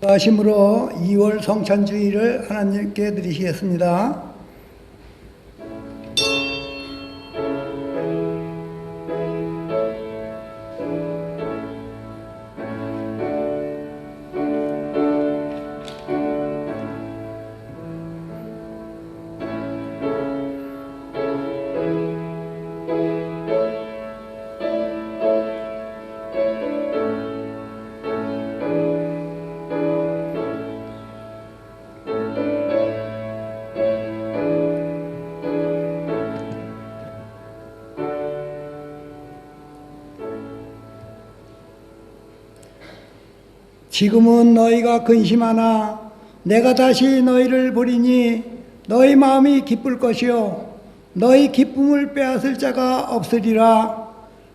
하심으로 2월 성찬주의를 하나님께 드리시겠습니다. 지금은 너희가 근심하나 내가 다시 너희를 보리니 너희 마음이 기쁠 것이요 너희 기쁨을 빼앗을 자가 없으리라.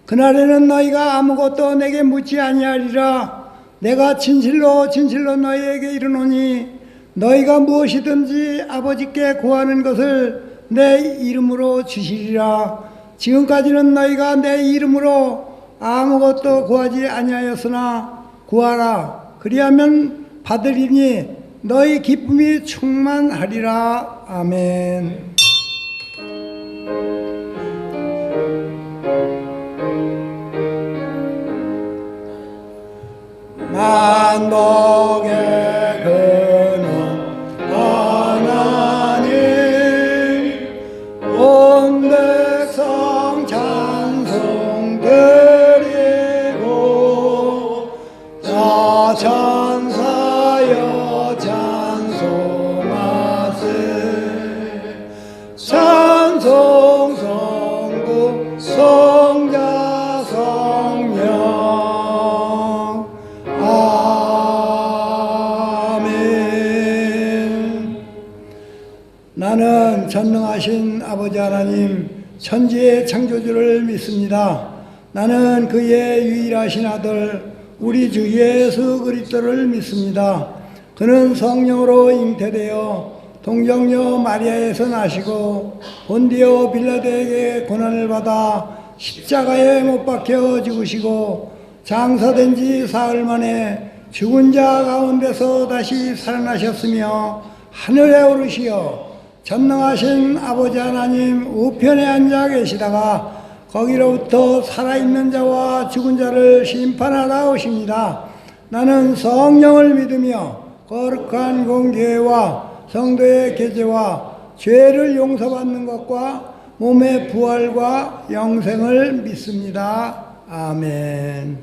그날에는 너희가 아무것도 내게 묻지 아니하리라. 내가 진실로 진실로 너희에게 이르노니 너희가 무엇이든지 아버지께 구하는 것을 내 이름으로 주시리라. 지금까지는 너희가 내 이름으로 아무것도 구하지 아니하였으나 구하라. 그리하면 받으리니 너희 기쁨이 충만하리라. 아멘. 만복의 근원 하나님 온 백성 찬송 드리고 천사여 찬송하세. 찬송 성부 성자 성령 아멘. 나는 전능하신 아버지 하나님 천지의 창조주를 믿습니다. 나는 그의 유일하신 아들 우리 주 예수 그리스도를 믿습니다. 그는 성령으로 잉태되어 동정녀 마리아에서 나시고 본디오 빌라도에게 고난을 받아 십자가에 못 박혀 죽으시고 장사된 지 사흘 만에 죽은 자 가운데서 다시 살아나셨으며 하늘에 오르시어 전능하신 아버지 하나님 우편에 앉아 계시다가 거기로부터 살아있는 자와 죽은 자를 심판하러 오십니다. 나는 성령을 믿으며 거룩한 공교회와 성도의 계제와 죄를 용서받는 것과 몸의 부활과 영생을 믿습니다. 아멘.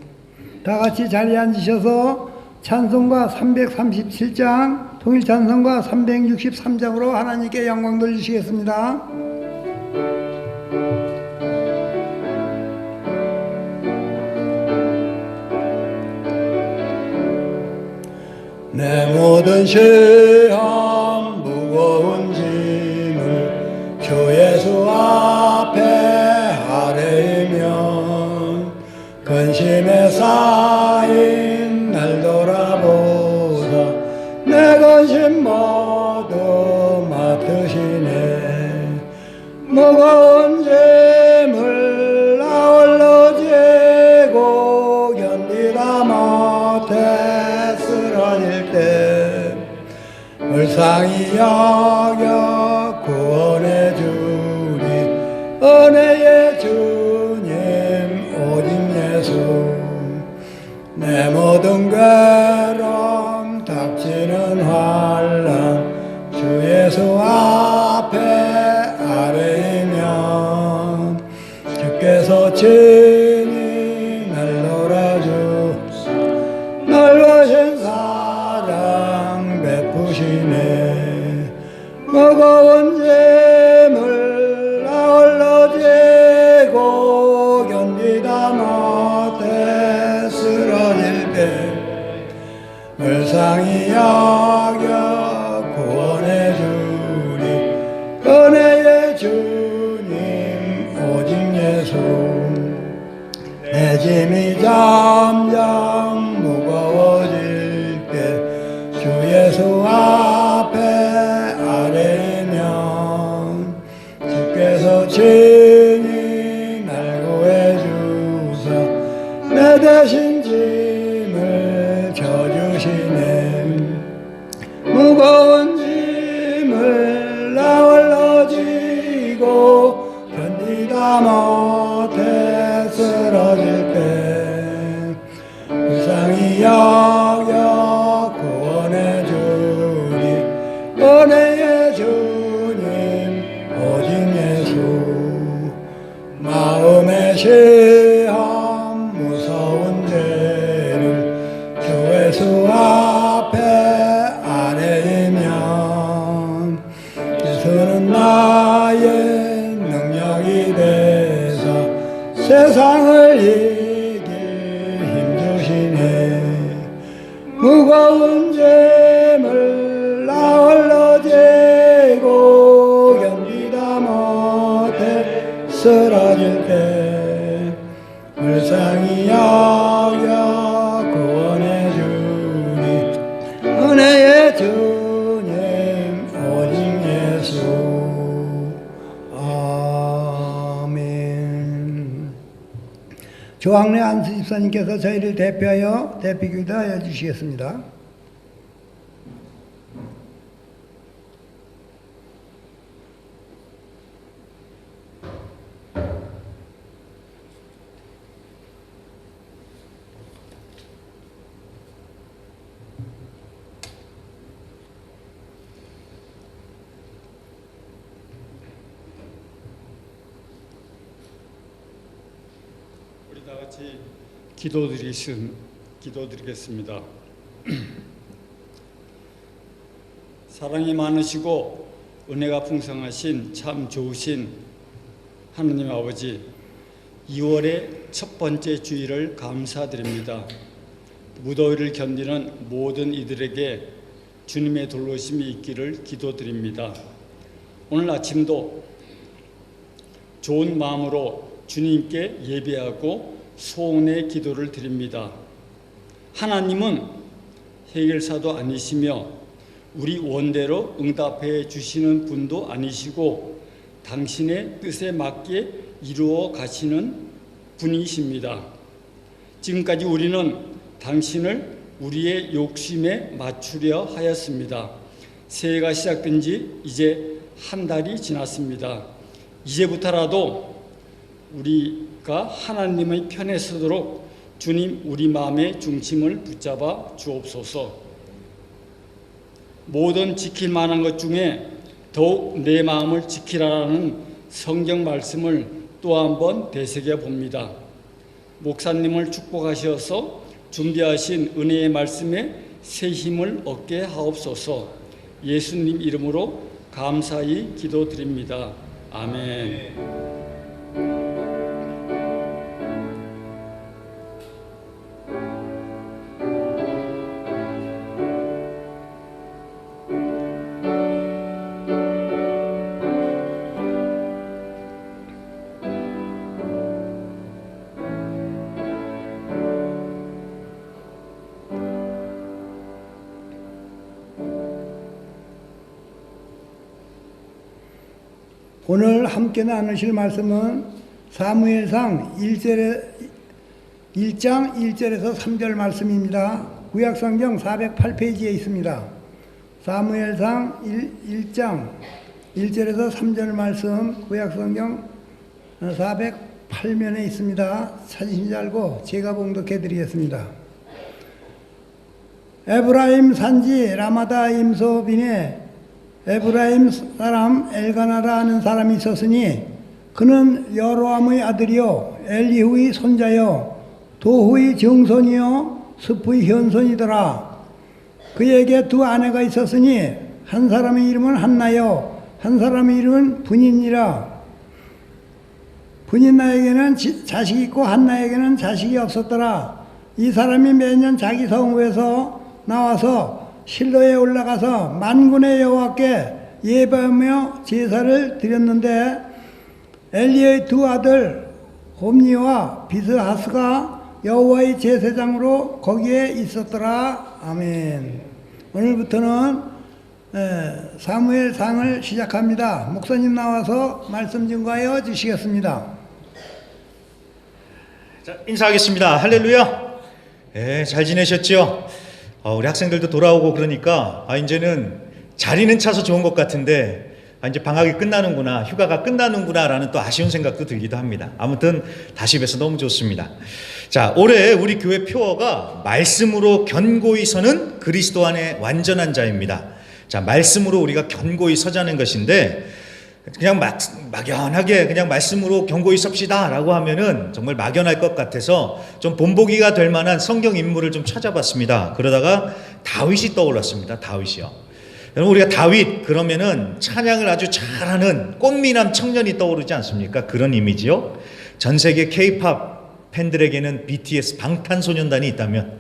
다 같이 자리에 앉으셔서 찬송가 337장, 통일찬송가 363장으로 하나님께 영광 돌리시겠습니다. 내 모든 시험 무거운 짐을 주 예수 앞에 아뢰면 근심에 쌓인 날 돌아보사 내 근심 모두 맡으시네. 무거운 짐을 나 홀로 지고 견디다 못해 쓰러질 때 불쌍히 여겨 구원해 주리 은혜의 주님 오직 예수. 내 모든 괴로움 닥치는 환난 주 예수 앞에 아뢰면 주께서 친히 날 놀아주사 넓으신 사랑 베푸시네. 무거운 짐을 나 홀로 지고 견디다 못해 쓰러질 때 불쌍히 여겨 구원해 주리 은혜의 주님 오직 예수. 내 짐이 점점 무거워질 때 주 예수 앞에 아뢰면 주께서 친히 날 구해 주사 내 대신 짐을 져주시네. 불쌍히 여겨 구원해 주리 은혜의 주님 오직 예수 마음의 시험 무서운 죄를 주 예수 앞에 아뢰면 예수는 나의 능력이 되사 세상을 이길 힘주시네 무거운 짐을 나 홀로 지고 견디다 못해 쓰러질 때 불쌍히 여겨 구원해 주리 은혜의 주님 오직 예수 아멘. 조항래 안수 집사님께서 저희를 대표하여 대피기도하여 주시겠습니다. 우리 다 같이 기도드리겠습니다. 사랑이 많으시고 은혜가 풍성하신 참 좋으신 하느님 아버지, 2월의 첫 번째 주일을 감사드립니다. 무더위를 견디는 모든 이들에게 주님의 돌보심이 있기를 기도드립니다. 오늘 아침도 좋은 마음으로 주님께 예배하고 소원의 기도를 드립니다. 하나님은 해결사도 아니시며 우리 원대로 응답해 주시는 분도 아니시고 당신의 뜻에 맞게 이루어 가시는 분이십니다. 지금까지 우리는 당신을 우리의 욕심에 맞추려 하였습니다. 새해가 시작된 지 이제 한 달이 지났습니다. 이제부터라도 우리가 하나님의 편에 서도록 주님 우리 마음의 중심을 붙잡아 주옵소서. 모든 지킬 만한 것 중에 더욱 내 마음을 지키라는 성경 말씀을 또 한번 되새겨 봅니다. 목사님을 축복하셔서 준비하신 은혜의 말씀에 새 힘을 얻게 하옵소서. 예수님 이름으로 감사히 기도드립니다. 아멘. 오늘 함께 나누실 말씀은 사무엘상 1장 1절에서 3절 말씀입니다. 구약성경 408페이지에 있습니다. 사무엘상 1장 1절에서 3절 말씀 구약성경 408면에 있습니다. 찾으신 줄 알고 제가 봉독해 드리겠습니다. 에브라임 산지 라마다 임소빈에 에브라임 사람 엘가나라 하는 사람이 있었으니 그는 여로함의 아들이요 엘리후의 손자요 도후의 정손이요 스프의 현손이더라. 그에게 두 아내가 있었으니 한 사람의 이름은 한나요 한 사람의 이름은 분인이라. 분인나에게는 자식이 있고 한나에게는 자식이 없었더라. 이 사람이 매년 자기 성읍에서 나와서 실로에 올라가서 만군의 여호와께 예배하며 제사를 드렸는데 엘리의 두 아들 홈니와 비스하스가 여호와의 제사장으로 거기에 있었더라. 아멘. 오늘부터는 사무엘상을 시작합니다. 목사님 나와서 말씀 증거하여 주시겠습니다. 자, 인사하겠습니다. 할렐루야. 잘 지내셨죠? 우리 학생들도 돌아오고 그러니까 이제는 자리는 차서 좋은 것 같은데 이제 방학이 끝나는구나, 휴가가 끝나는구나 라는 또 아쉬운 생각도 들기도 합니다. 아무튼 다시 뵈서 너무 좋습니다. 자, 올해 우리 교회 표어가 말씀으로 견고히 서는 그리스도 안에 완전한 자입니다. 자, 말씀으로 우리가 견고히 서자는 것인데 그냥 막연하게 그냥 말씀으로 견고히 섭시다 라고 하면은 정말 막연할 것 같아서 좀 본보기가 될 만한 성경 인물을 좀 찾아봤습니다. 그러다가 다윗이 떠올랐습니다. 다윗이요. 여러분, 우리가 다윗 그러면은 찬양을 아주 잘하는 꽃미남 청년이 떠오르지 않습니까? 그런 이미지요. 전 세계 K-팝 팬들에게는 BTS 방탄소년단이 있다면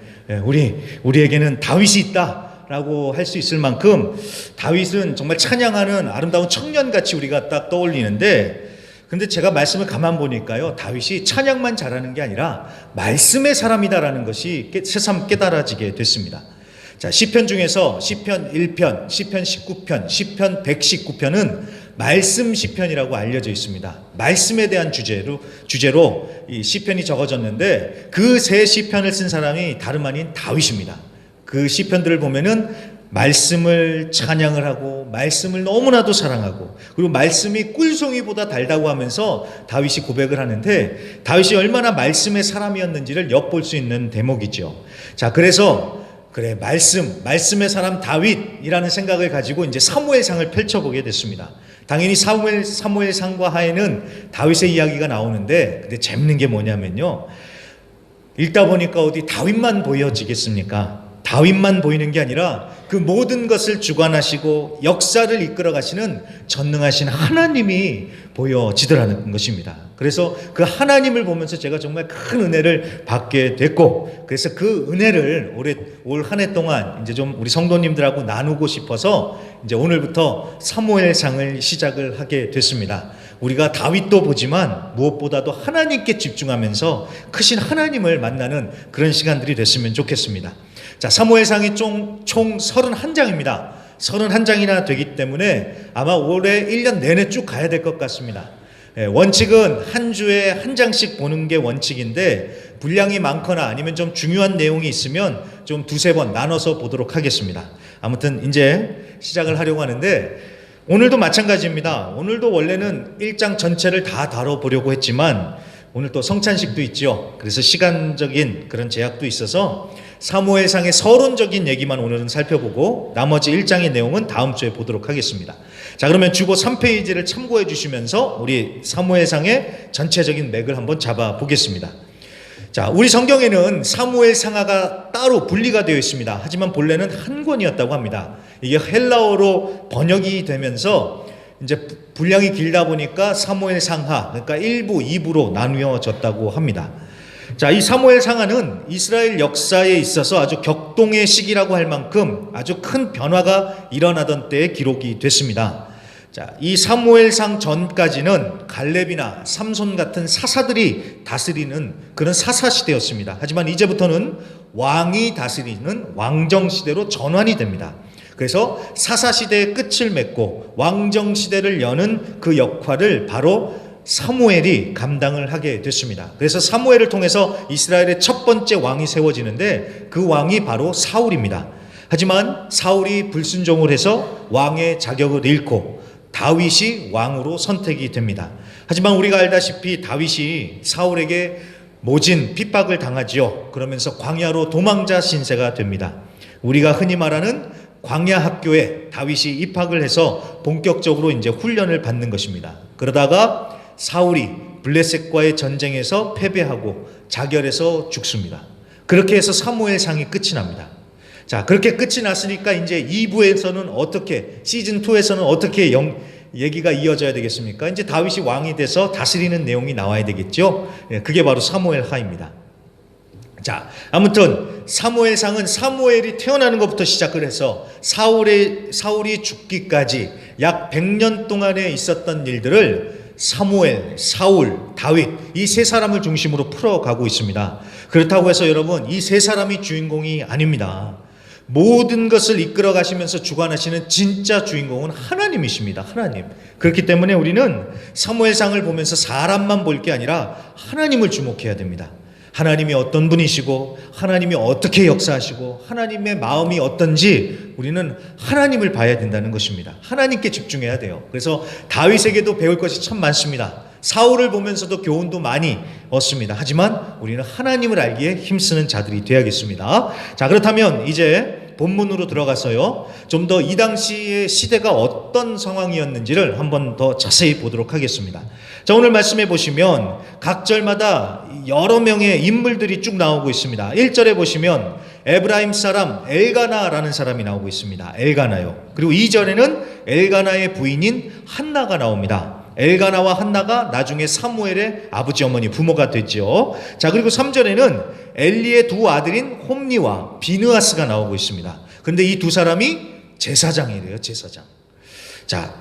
우리에게는 다윗이 있다라고 할 수 있을 만큼 다윗은 정말 찬양하는 아름다운 청년같이 우리가 딱 떠올리는데, 근데 제가 말씀을 가만 보니까요, 다윗이 찬양만 잘하는 게 아니라 말씀의 사람이다라는 것이 새삼 깨달아지게 됐습니다. 자, 시편 중에서 시편 1편, 시편 19편, 시편 119편은 말씀 시편이라고 알려져 있습니다. 말씀에 대한 주제로 이 시편이 적어졌는데 그 세 시편을 쓴 사람이 다름 아닌 다윗입니다. 그 시편들을 보면은 말씀을 찬양을 하고 말씀을 너무나도 사랑하고 그리고 말씀이 꿀송이보다 달다고 하면서 다윗이 고백을 하는데, 다윗이 얼마나 말씀의 사람이었는지를 엿볼 수 있는 대목이죠. 자, 그래서 그래, 말씀의 사람 다윗이라는 생각을 가지고 이제 사무엘상을 펼쳐보게 됐습니다. 당연히 사무엘상과 하에는 다윗의 이야기가 나오는데, 근데 재밌는 게 뭐냐면요, 읽다 보니까 어디 다윗만 보여지겠습니까? 다윗만 보이는 게 아니라 그 모든 것을 주관하시고 역사를 이끌어 가시는 전능하신 하나님이 보여지더라는 것입니다. 그래서 그 하나님을 보면서 제가 정말 큰 은혜를 받게 됐고, 그래서 그 은혜를 올 한 해 동안 이제 좀 우리 성도님들하고 나누고 싶어서 이제 오늘부터 사무엘상을 시작을 하게 됐습니다. 우리가 다윗도 보지만 무엇보다도 하나님께 집중하면서 크신 하나님을 만나는 그런 시간들이 됐으면 좋겠습니다. 자, 사무엘상이 총 31장입니다. 31장이나 되기 때문에 아마 올해 1년 내내 쭉 가야 될 것 같습니다. 원칙은 한 주에 한 장씩 보는 게 원칙인데, 분량이 많거나 아니면 좀 중요한 내용이 있으면 좀 두세 번 나눠서 보도록 하겠습니다. 아무튼 이제 시작을 하려고 하는데, 오늘도 마찬가지입니다. 오늘도 원래는 1장 전체를 다 다뤄보려고 했지만 오늘 또 성찬식도 있죠. 그래서 시간적인 그런 제약도 있어서 사무엘상의 서론적인 얘기만 오늘은 살펴보고 나머지 1장의 내용은 다음 주에 보도록 하겠습니다. 자, 그러면 주보 3페이지를 참고해 주시면서 우리 사무엘상의 전체적인 맥을 한번 잡아 보겠습니다. 자, 우리 성경에는 사무엘상하가 따로 분리가 되어 있습니다. 하지만 본래는 한 권이었다고 합니다. 이게 헬라어로 번역이 되면서 이제 분량이 길다 보니까 사무엘상하, 그러니까 1부, 2부로 나누어졌다고 합니다. 자, 이 사무엘상하는 이스라엘 역사에 있어서 아주 격동의 시기라고 할 만큼 아주 큰 변화가 일어나던 때에 기록이 됐습니다. 자, 이 사무엘상 전까지는 갈렙이나 삼손 같은 사사들이 다스리는 그런 사사 시대였습니다. 하지만 이제부터는 왕이 다스리는 왕정 시대로 전환이 됩니다. 그래서 사사 시대의 끝을 맺고 왕정 시대를 여는 그 역할을 바로 사무엘이 감당을 하게 됐습니다. 그래서 사무엘을 통해서 이스라엘의 첫 번째 왕이 세워지는데 그 왕이 바로 사울입니다. 하지만 사울이 불순종을 해서 왕의 자격을 잃고 다윗이 왕으로 선택이 됩니다. 하지만 우리가 알다시피 다윗이 사울에게 모진 핍박을 당하지요. 그러면서 광야로 도망자 신세가 됩니다. 우리가 흔히 말하는 광야 학교에 다윗이 입학을 해서 본격적으로 이제 훈련을 받는 것입니다. 그러다가 사울이 블레셋과의 전쟁에서 패배하고 자결해서 죽습니다. 그렇게 해서 사무엘상이 끝이 납니다. 자, 그렇게 끝이 났으니까 이제 2부에서는 어떻게, 시즌 2에서는 어떻게 얘기가 이어져야 되겠습니까? 이제 다윗이 왕이 돼서 다스리는 내용이 나와야 되겠죠. 그게 바로 사무엘하입니다. 자, 아무튼 사무엘상은 사무엘이 태어나는 것부터 시작을 해서 사울이 죽기까지 약 100년 동안에 있었던 일들을 사무엘, 사울, 다윗 이 세 사람을 중심으로 풀어가고 있습니다. 그렇다고 해서 여러분, 이 세 사람이 주인공이 아닙니다. 모든 것을 이끌어 가시면서 주관하시는 진짜 주인공은 하나님이십니다. 하나님. 그렇기 때문에 우리는 사무엘상을 보면서 사람만 볼 게 아니라 하나님을 주목해야 됩니다. 하나님이 어떤 분이시고 하나님이 어떻게 역사하시고 하나님의 마음이 어떤지 우리는 하나님을 봐야 된다는 것입니다. 하나님께 집중해야 돼요. 그래서 다윗에게도 배울 것이 참 많습니다. 사울을 보면서도 교훈도 많이 얻습니다. 하지만 우리는 하나님을 알기에 힘쓰는 자들이 되어야겠습니다. 자, 그렇다면 이제 본문으로 들어가서요, 좀 더 이 당시의 시대가 어떤 상황이었는지를 한번 더 자세히 보도록 하겠습니다. 자, 오늘 말씀해 보시면 각 절마다 여러 명의 인물들이 쭉 나오고 있습니다. 1절에 보시면 에브라임 사람 엘가나라는 사람이 나오고 있습니다. 엘가나요. 그리고 2절에는 엘가나의 부인인 한나가 나옵니다. 엘가나와 한나가 나중에 사무엘의 아버지 어머니 부모가 됐죠. 자, 그리고 3절에는 엘리의 두 아들인 홈니와 비느하스가 나오고 있습니다. 그런데 이 두 사람이 제사장이래요. 제사장. 자,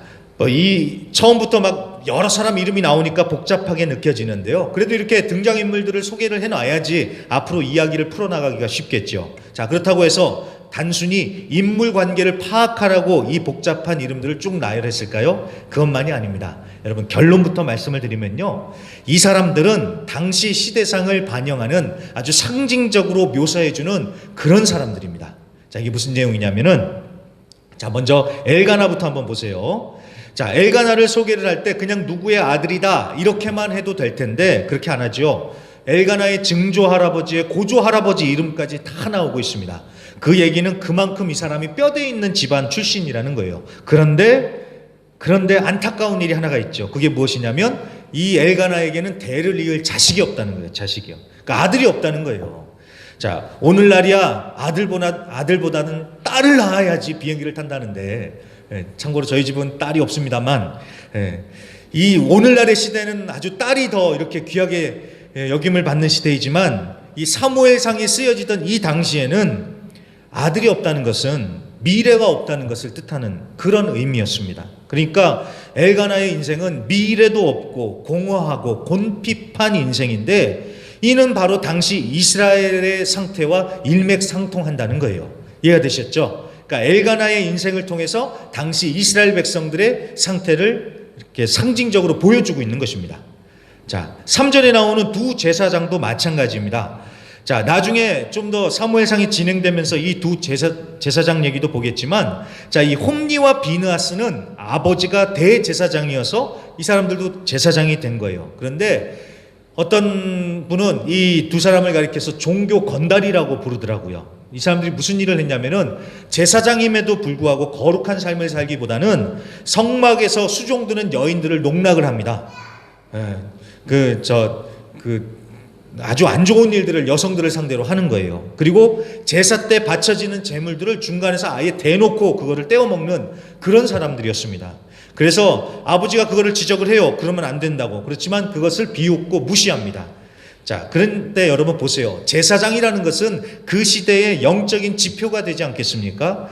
이 처음부터 막 여러 사람 이름이 나오니까 복잡하게 느껴지는데요. 그래도 이렇게 등장인물들을 소개를 해놔야지 앞으로 이야기를 풀어나가기가 쉽겠죠. 자, 그렇다고 해서 단순히 인물 관계를 파악하라고 이 복잡한 이름들을 쭉 나열했을까요? 그것만이 아닙니다. 여러분, 결론부터 말씀을 드리면요, 이 사람들은 당시 시대상을 반영하는 아주 상징적으로 묘사해주는 그런 사람들입니다. 자, 이게 무슨 내용이냐면은, 자, 먼저 엘가나부터 한번 보세요. 자, 엘가나를 소개를 할 때 그냥 누구의 아들이다 이렇게만 해도 될 텐데 그렇게 안 하죠. 엘가나의 증조 할아버지의 고조 할아버지 이름까지 다 나오고 있습니다. 그 얘기는 그만큼 이 사람이 뼈대 있는 집안 출신이라는 거예요. 그런데 안타까운 일이 하나가 있죠. 그게 무엇이냐면 이 엘가나에게는 대를 이을 자식이 없다는 거예요. 자식이요. 그러니까 아들이 없다는 거예요. 자, 오늘날이야 아들보다는 딸을 낳아야지 비행기를 탄다는데, 참고로 저희 집은 딸이 없습니다만, 이 오늘날의 시대는 아주 딸이 더 이렇게 귀하게 여김을 받는 시대이지만, 이 사무엘상에 쓰여지던 이 당시에는 아들이 없다는 것은 미래가 없다는 것을 뜻하는 그런 의미였습니다. 그러니까 엘가나의 인생은 미래도 없고 공허하고 곤핍한 인생인데, 이는 바로 당시 이스라엘의 상태와 일맥상통한다는 거예요. 이해가 되셨죠? 그러니까 엘가나의 인생을 통해서 당시 이스라엘 백성들의 상태를 이렇게 상징적으로 보여주고 있는 것입니다. 자, 3절에 나오는 두 제사장도 마찬가지입니다. 자, 나중에 좀 더 사무엘상이 진행되면서 이 두 제사장 얘기도 보겠지만, 자, 이 홈니와 비느하스는 아버지가 대제사장이어서 이 사람들도 제사장이 된 거예요. 그런데 어떤 분은 이 두 사람을 가리켜서 종교 건달이라고 부르더라고요. 이 사람들이 무슨 일을 했냐면은 제사장임에도 불구하고 거룩한 삶을 살기보다는 성막에서 수종드는 여인들을 농락을 합니다. 아주 안 좋은 일들을 여성들을 상대로 하는 거예요. 그리고 제사 때 바쳐지는 제물들을 중간에서 아예 대놓고 그거를 떼어먹는 그런 사람들이었습니다. 그래서 아버지가 그거를 지적을 해요. 그러면 안 된다고. 그렇지만 그것을 비웃고 무시합니다. 자, 그런데 여러분 보세요. 제사장이라는 것은 그 시대의 영적인 지표가 되지 않겠습니까?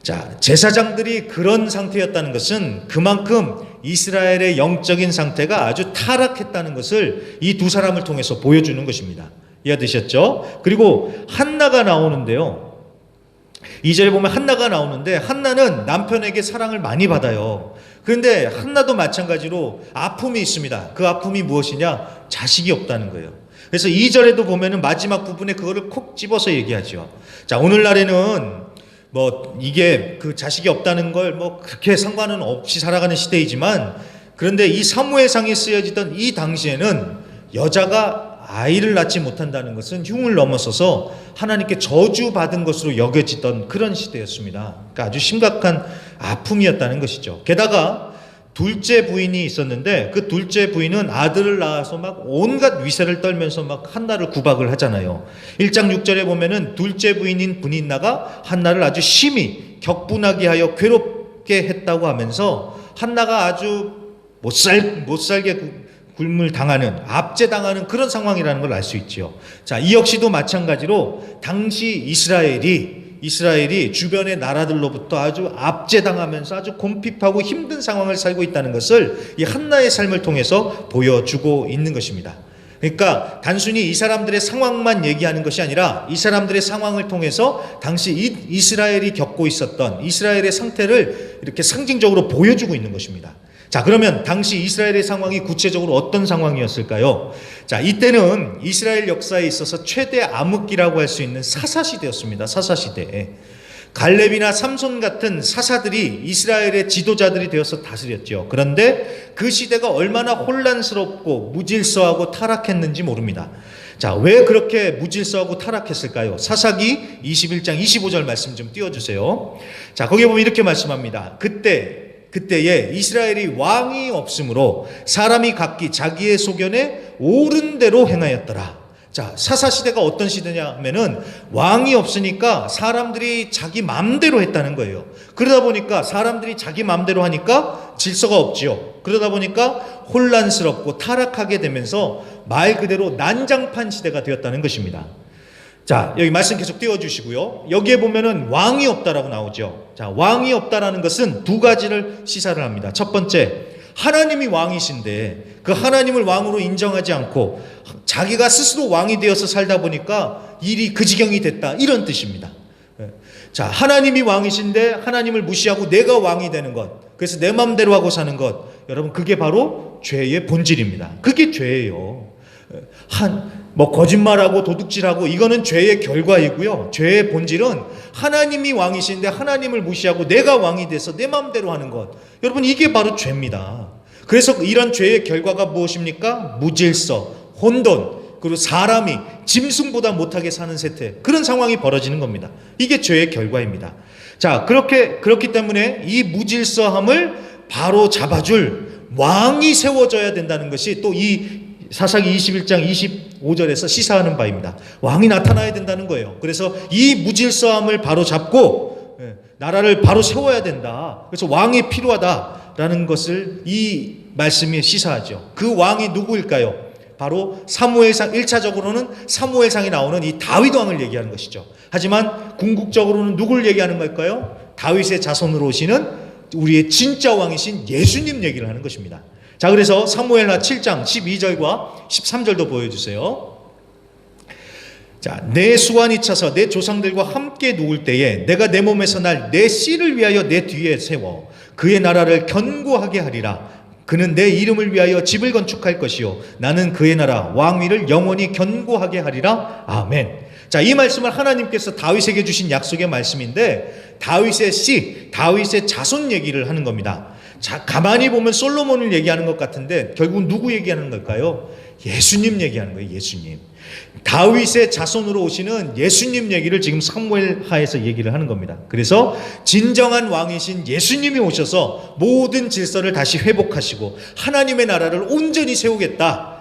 자, 제사장들이 그런 상태였다는 것은 그만큼 이스라엘의 영적인 상태가 아주 타락했다는 것을 이 두 사람을 통해서 보여주는 것입니다. 이해되셨죠? 그리고 한나가 나오는데요. 2절에 보면 한나가 나오는데, 한나는 남편에게 사랑을 많이 받아요. 그런데 한나도 마찬가지로 아픔이 있습니다. 그 아픔이 무엇이냐? 자식이 없다는 거예요. 그래서 2절에도 보면은 마지막 부분에 그거를 콕 집어서 얘기하죠. 자, 오늘날에는 이게 그 자식이 없다는 걸 그렇게 상관은 없이 살아가는 시대이지만, 그런데 이 사무엘상에 쓰여지던 이 당시에는 여자가 아이를 낳지 못한다는 것은 흉을 넘어서서 하나님께 저주받은 것으로 여겨지던 그런 시대였습니다. 그러니까 아주 심각한 아픔이었다는 것이죠. 게다가 둘째 부인이 있었는데 그 둘째 부인은 아들을 낳아서 막 온갖 위세를 떨면서 막 한나를 구박을 하잖아요. 1장 6절에 보면은 둘째 부인인 브닌나가 한나를 아주 심히 격분하게 하여 괴롭게 했다고 하면서 한나가 아주 못살게 굶을 당하는, 압제당하는 그런 상황이라는 걸 알 수 있죠. 자, 이 역시도 마찬가지로 당시 이스라엘이 주변의 나라들로부터 아주 압제당하면서 아주 곤핍하고 힘든 상황을 살고 있다는 것을 이 한나의 삶을 통해서 보여주고 있는 것입니다. 그러니까 단순히 이 사람들의 상황만 얘기하는 것이 아니라 이 사람들의 상황을 통해서 당시 이스라엘이 겪고 있었던 이스라엘의 상태를 이렇게 상징적으로 보여주고 있는 것입니다. 자, 그러면 당시 이스라엘의 상황이 구체적으로 어떤 상황이었을까요? 자, 이때는 이스라엘 역사에 있어서 최대 암흑기라고 할 수 있는 사사시대였습니다. 사사시대. 갈렙이나 삼손 같은 사사들이 이스라엘의 지도자들이 되어서 다스렸죠. 그런데 그 시대가 얼마나 혼란스럽고 무질서하고 타락했는지 모릅니다. 자, 왜 그렇게 무질서하고 타락했을까요? 사사기 21장 25절 말씀 좀 띄워주세요. 자, 거기에 보면 이렇게 말씀합니다. 그때에 이스라엘이 왕이 없으므로 사람이 각기 자기의 소견에 옳은 대로 행하였더라. 자, 사사시대가 어떤 시대냐면은 왕이 없으니까 사람들이 자기 마음대로 했다는 거예요. 그러다 보니까 사람들이 자기 마음대로 하니까 질서가 없지요. 그러다 보니까 혼란스럽고 타락하게 되면서 말 그대로 난장판 시대가 되었다는 것입니다. 자, 여기 말씀 계속 띄워주시고요. 여기에 보면은 왕이 없다라고 나오죠. 자, 왕이 없다라는 것은 두 가지를 시사를 합니다. 첫 번째, 하나님이 왕이신데 그 하나님을 왕으로 인정하지 않고 자기가 스스로 왕이 되어서 살다 보니까 일이 그 지경이 됐다, 이런 뜻입니다. 자, 하나님이 왕이신데 하나님을 무시하고 내가 왕이 되는 것, 그래서 내 마음대로 하고 사는 것, 여러분 그게 바로 죄의 본질입니다. 그게 죄예요. 거짓말하고 도둑질하고 이거는 죄의 결과이고요. 죄의 본질은 하나님이 왕이신데 하나님을 무시하고 내가 왕이 돼서 내 마음대로 하는 것, 여러분 이게 바로 죄입니다. 그래서 이런 죄의 결과가 무엇입니까? 무질서, 혼돈, 그리고 사람이 짐승보다 못하게 사는 세태, 그런 상황이 벌어지는 겁니다. 이게 죄의 결과입니다. 자, 그렇기 때문에 이 무질서함을 바로 잡아줄 왕이 세워져야 된다는 것이 또 이 사사기 21장 25절에서 시사하는 바입니다. 왕이 나타나야 된다는 거예요. 그래서 이 무질서함을 바로 잡고 나라를 바로 세워야 된다. 그래서 왕이 필요하다라는 것을 이 말씀이 시사하죠. 그 왕이 누구일까요? 바로 사무엘상, 1차적으로는 사무엘상에 나오는 이 다윗 왕을 얘기하는 것이죠. 하지만 궁극적으로는 누굴 얘기하는 걸까요? 다윗의 자손으로 오시는 우리의 진짜 왕이신 예수님 얘기를 하는 것입니다. 자, 그래서 사무엘하 7장 12절과 13절도 보여주세요. 자, 내 수완이 차서 내 조상들과 함께 누울 때에 내가 내 몸에서 날 내 씨를 위하여 내 뒤에 세워 그의 나라를 견고하게 하리라. 그는 내 이름을 위하여 집을 건축할 것이요 나는 그의 나라 왕위를 영원히 견고하게 하리라. 아멘. 자, 이 말씀을 하나님께서 다윗에게 주신 약속의 말씀인데 다윗의 씨, 다윗의 자손 얘기를 하는 겁니다. 자, 가만히 보면 솔로몬을 얘기하는 것 같은데 결국 누구 얘기하는 걸까요? 예수님 얘기하는 거예요. 예수님. 다윗의 자손으로 오시는 예수님 얘기를 지금 사무엘하에서 얘기를 하는 겁니다. 그래서 진정한 왕이신 예수님이 오셔서 모든 질서를 다시 회복하시고 하나님의 나라를 온전히 세우겠다.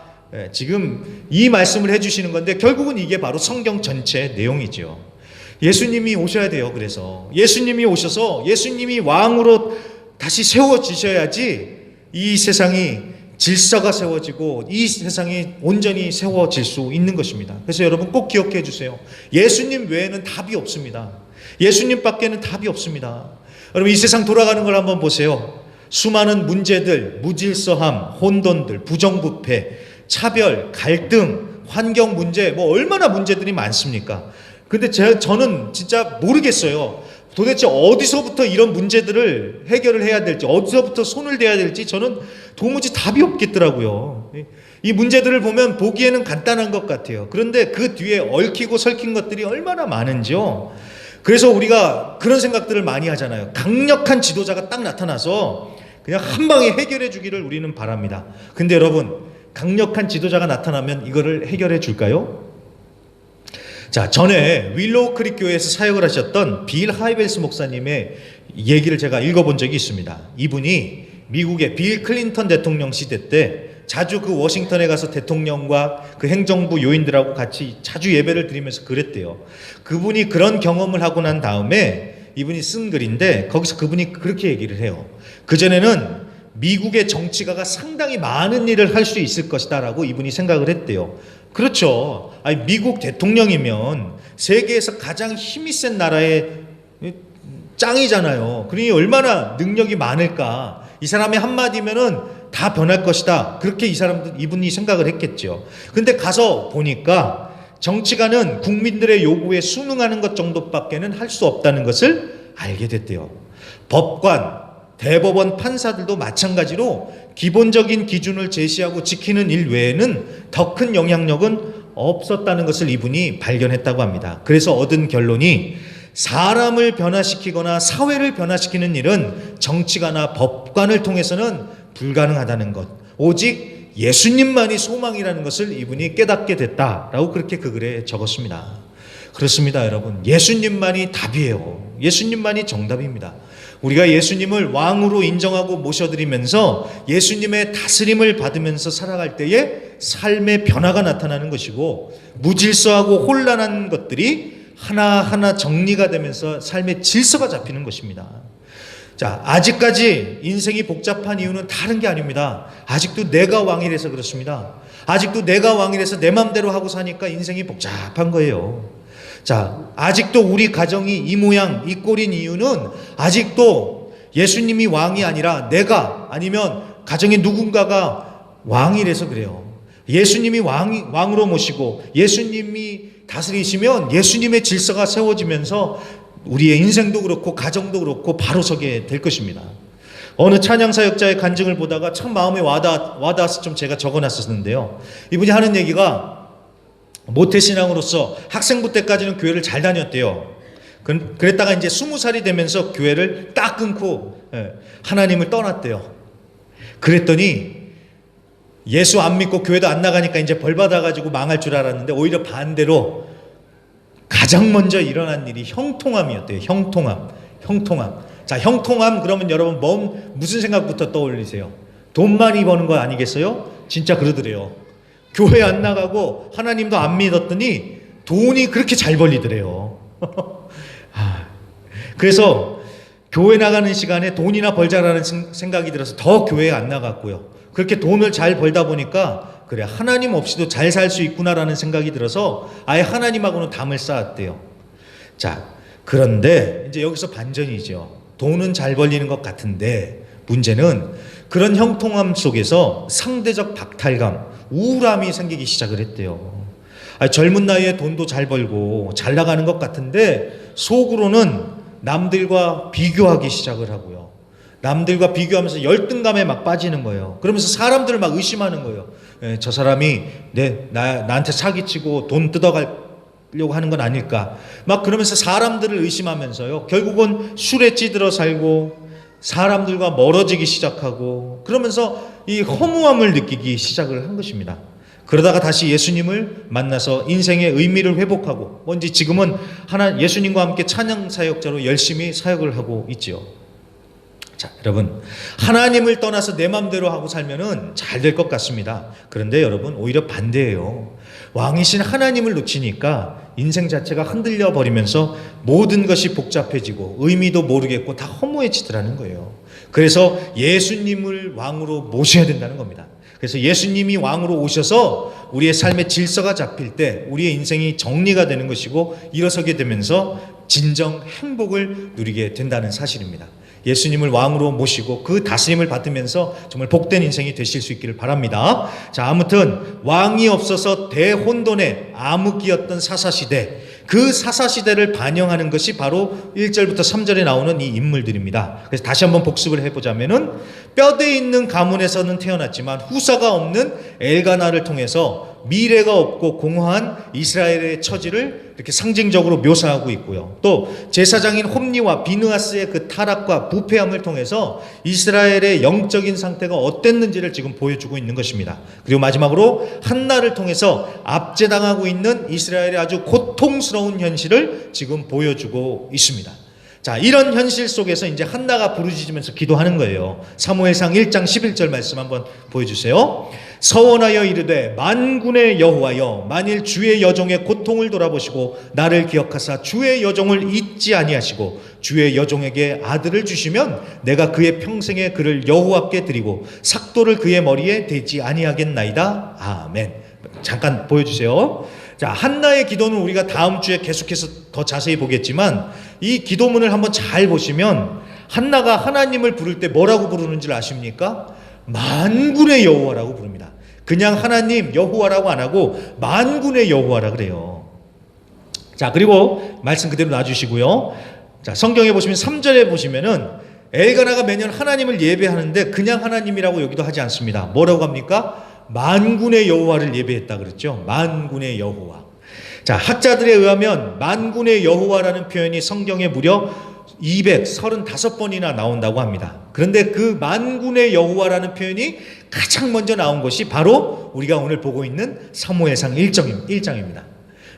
지금 이 말씀을 해주시는 건데 결국은 이게 바로 성경 전체 내용이죠. 예수님이 오셔야 돼요. 그래서 예수님이 오셔서 예수님이 왕으로 다시 세워지셔야지 이 세상이 질서가 세워지고 이 세상이 온전히 세워질 수 있는 것입니다. 그래서 여러분 꼭 기억해 주세요. 예수님 외에는 답이 없습니다. 예수님 밖에는 답이 없습니다. 여러분 이 세상 돌아가는 걸 한번 보세요. 수많은 문제들, 무질서함, 혼돈들, 부정부패, 차별, 갈등, 환경 문제, 얼마나 문제들이 많습니까? 근데 저는 진짜 모르겠어요. 도대체 어디서부터 이런 문제들을 해결을 해야 될지, 어디서부터 손을 대야 될지 저는 도무지 답이 없겠더라고요. 이 문제들을 보면 보기에는 간단한 것 같아요. 그런데 그 뒤에 얽히고 설킨 것들이 얼마나 많은지요. 그래서 우리가 그런 생각들을 많이 하잖아요. 강력한 지도자가 딱 나타나서 그냥 한 방에 해결해 주기를 우리는 바랍니다. 근데 여러분, 강력한 지도자가 나타나면 이거를 해결해 줄까요? 자, 전에 윌로우 크릭 교회에서 사역을 하셨던 빌 하이벨스 목사님의 얘기를 제가 읽어본 적이 있습니다. 이분이 미국의 빌 클린턴 대통령 시대 때 자주 그 워싱턴에 가서 대통령과 그 행정부 요인들하고 같이 자주 예배를 드리면서 그랬대요. 그분이 그런 경험을 하고 난 다음에 이분이 쓴 글인데 거기서 그분이 그렇게 얘기를 해요. 그전에는 미국의 정치가가 상당히 많은 일을 할 수 있을 것이다 라고 이분이 생각을 했대요. 그렇죠. 아니, 미국 대통령이면 세계에서 가장 힘이 센 나라의 짱이잖아요. 그러니 얼마나 능력이 많을까. 이 사람의 한마디면은 다 변할 것이다. 그렇게 이분이 생각을 했겠죠. 근데 가서 보니까 정치가는 국민들의 요구에 순응하는 것 정도밖에는 할 수 없다는 것을 알게 됐대요. 법관, 대법원 판사들도 마찬가지로 기본적인 기준을 제시하고 지키는 일 외에는 더 큰 영향력은 없었다는 것을 이분이 발견했다고 합니다. 그래서 얻은 결론이 사람을 변화시키거나 사회를 변화시키는 일은 정치가나 법관을 통해서는 불가능하다는 것, 오직 예수님만이 소망이라는 것을 이분이 깨닫게 됐다라고 그렇게 그 글에 적었습니다. 그렇습니다, 여러분. 예수님만이 답이에요. 예수님만이 정답입니다. 우리가 예수님을 왕으로 인정하고 모셔드리면서 예수님의 다스림을 받으면서 살아갈 때에 삶의 변화가 나타나는 것이고, 무질서하고 혼란한 것들이 하나하나 정리가 되면서 삶의 질서가 잡히는 것입니다. 자, 아직까지 인생이 복잡한 이유는 다른 게 아닙니다. 아직도 내가 왕이라서 그렇습니다. 아직도 내가 왕이라서 내 맘대로 하고 사니까 인생이 복잡한 거예요. 자, 아직도 우리 가정이 이 모양 이 꼴인 이유는 아직도 예수님이 왕이 아니라 내가, 아니면 가정의 누군가가 왕이라서 그래요. 예수님이 왕으로 모시고 예수님이 다스리시면 예수님의 질서가 세워지면서 우리의 인생도 그렇고 가정도 그렇고 바로 서게 될 것입니다. 어느 찬양사역자의 간증을 보다가 참 마음에 와닿아서 좀 제가 적어놨었는데요. 이분이 하는 얘기가 모태신앙으로서 학생부 때까지는 교회를 잘 다녔대요. 그랬다가 이제 20살이 되면서 교회를 딱 끊고 하나님을 떠났대요. 그랬더니 예수 안 믿고 교회도 안 나가니까 이제 벌 받아가지고 망할 줄 알았는데 오히려 반대로 가장 먼저 일어난 일이 형통함이었대요. 형통함. 자, 형통함 그러면 여러분 무슨 생각부터 떠올리세요? 돈 많이 버는 거 아니겠어요? 진짜 그러더래요. 교회 안 나가고 하나님도 안 믿었더니 돈이 그렇게 잘 벌리더래요. 그래서 교회 나가는 시간에 돈이나 벌자라는 생각이 들어서 더 교회에 안 나갔고요. 그렇게 돈을 잘 벌다 보니까 그래, 하나님 없이도 잘 살 수 있구나라는 생각이 들어서 아예 하나님하고는 담을 쌓았대요. 자, 그런데 이제 여기서 반전이죠. 돈은 잘 벌리는 것 같은데 문제는 그런 형통함 속에서 상대적 박탈감, 우울함이 생기기 시작을 했대요. 젊은 나이에 돈도 잘 벌고 잘 나가는 것 같은데 속으로는 남들과 비교하기 시작을 하고요. 남들과 비교하면서 열등감에 막 빠지는 거예요. 그러면서 사람들을 막 의심하는 거예요. 저 사람이 나한테 사기치고 돈 뜯어가려고 하는 건 아닐까. 막 그러면서 사람들을 의심하면서요. 결국은 술에 찌들어 살고 사람들과 멀어지기 시작하고 그러면서 이 허무함을 느끼기 시작을 한 것입니다. 그러다가 다시 예수님을 만나서 인생의 의미를 회복하고 뭔지 지금은 예수님과 함께 찬양 사역자로 열심히 사역을 하고 있지요. 자, 여러분, 하나님을 떠나서 내 맘대로 하고 살면은 잘 될 것 같습니다. 그런데 여러분, 오히려 반대예요. 왕이신 하나님을 놓치니까 인생 자체가 흔들려 버리면서 모든 것이 복잡해지고 의미도 모르겠고 다 허무해지더라는 거예요. 그래서 예수님을 왕으로 모셔야 된다는 겁니다. 그래서 예수님이 왕으로 오셔서 우리의 삶의 질서가 잡힐 때 우리의 인생이 정리가 되는 것이고 일어서게 되면서 진정 행복을 누리게 된다는 사실입니다. 예수님을 왕으로 모시고 그 다스림을 받으면서 정말 복된 인생이 되실 수 있기를 바랍니다. 자, 아무튼 왕이 없어서 대혼돈의 암흑기였던 사사시대, 그 사사시대를 반영하는 것이 바로 1절부터 3절에 나오는 이 인물들입니다. 그래서 다시 한번 복습을 해보자면은 뼈대 있는 가문에서는 태어났지만 후사가 없는 엘가나를 통해서 미래가 없고 공허한 이스라엘의 처지를 이렇게 상징적으로 묘사하고 있고요. 또 제사장인 홈니와 비느하스의 그 타락과 부패함을 통해서 이스라엘의 영적인 상태가 어땠는지를 지금 보여주고 있는 것입니다. 그리고 마지막으로 한나를 통해서 압제당하고 있는 이스라엘의 아주 고통스러운 현실을 지금 보여주고 있습니다. 자, 이런 현실 속에서 이제 한나가 부르짖으면서 기도하는 거예요. 사무엘상 1장 11절 말씀 한번 보여주세요. 서원하여 이르되 만군의 여호와여, 만일 주의 여종의 고통을 돌아보시고 나를 기억하사 주의 여종을 잊지 아니하시고 주의 여종에게 아들을 주시면 내가 그의 평생에 그를 여호와께 드리고 삭도를 그의 머리에 대지 아니하겠나이다. 아멘. 잠깐 보여주세요. 자, 한나의 기도는 우리가 다음 주에 계속해서 더 자세히 보겠지만 이 기도문을 한번 잘 보시면 한나가 하나님을 부를 때 뭐라고 부르는지 아십니까? 만군의 여호와라고 부릅니다. 그냥 하나님 여호와라고 안 하고 만군의 여호와라 그래요. 자, 그리고 말씀 그대로 놔주시고요. 자, 성경에 보시면 3절에 보시면은 엘가나가 매년 하나님을 예배하는데 그냥 하나님이라고 여기도 하지 않습니다. 뭐라고 합니까? 만군의 여호와를 예배했다 그랬죠. 만군의 여호와. 자, 학자들에 의하면 만군의 여호와라는 표현이 성경에 무려 235번이나 나온다고 합니다. 그런데 그 만군의 여호와라는 표현이 가장 먼저 나온 것이 바로 우리가 오늘 보고 있는 사무엘상 1장입니다.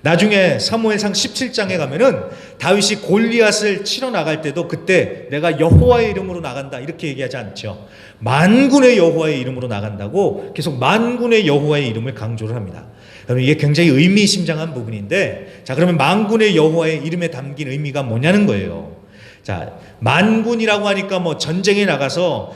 나중에 사무엘상 17장에 가면은 다윗이 골리앗을 치러 나갈 때도 그때 내가 여호와의 이름으로 나간다 이렇게 얘기하지 않죠. 만군의 여호와의 이름으로 나간다고 계속 만군의 여호와의 이름을 강조를 합니다. 여러분 이게 굉장히 의미심장한 부분인데, 자 그러면 만군의 여호와의 이름에 담긴 의미가 뭐냐는 거예요. 자 만군이라고 하니까 뭐 전쟁에 나가서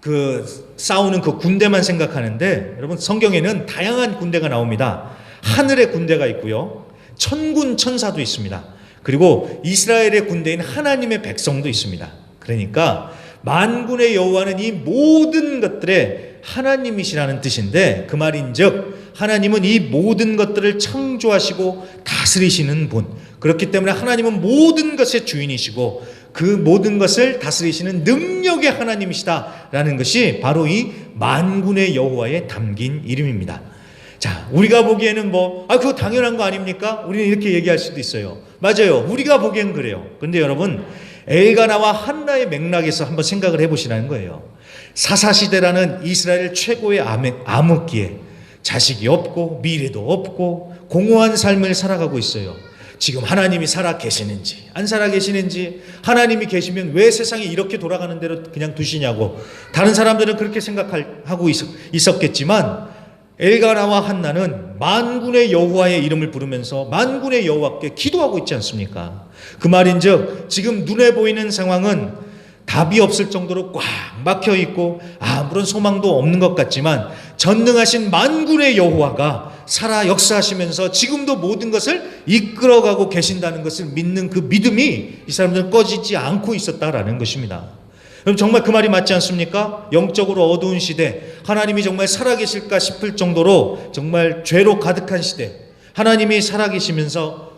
그 싸우는 그 군대만 생각하는데, 여러분 성경에는 다양한 군대가 나옵니다. 하늘의 군대가 있고요, 천군 천사도 있습니다. 그리고 이스라엘의 군대인 하나님의 백성도 있습니다. 그러니까 만군의 여호와는 이 모든 것들의 하나님이시라는 뜻인데, 그 말인즉 하나님은 이 모든 것들을 창조하시고 다스리시는 분, 그렇기 때문에 하나님은 모든 것의 주인이시고 그 모든 것을 다스리시는 능력의 하나님이시다라는 것이 바로 이 만군의 여호와에 담긴 이름입니다. 자, 우리가 보기에는 그거 당연한 거 아닙니까? 우리는 이렇게 얘기할 수도 있어요. 맞아요. 우리가 보기엔 그래요. 근데 여러분, 엘가나와 한나의 맥락에서 한번 생각을 해보시라는 거예요. 사사시대라는 이스라엘 최고의 암흑기에 자식이 없고 미래도 없고 공허한 삶을 살아가고 있어요. 지금 하나님이 살아 계시는지 안 살아 계시는지, 하나님이 계시면 왜 세상이 이렇게 돌아가는 대로 그냥 두시냐고 다른 사람들은 그렇게 생각하고 있었겠지만, 엘가나와 한나는 만군의 여호와의 이름을 부르면서 만군의 여호와께 기도하고 있지 않습니까? 그 말인즉 지금 눈에 보이는 상황은 답이 없을 정도로 꽉 막혀 있고 아무런 소망도 없는 것 같지만, 전능하신 만군의 여호와가 살아 역사하시면서 지금도 모든 것을 이끌어가고 계신다는 것을 믿는 그 믿음이 이 사람들은 꺼지지 않고 있었다라는 것입니다. 그럼 정말 그 말이 맞지 않습니까? 영적으로 어두운 시대, 하나님이 정말 살아계실까 싶을 정도로 정말 죄로 가득한 시대, 하나님이 살아계신다면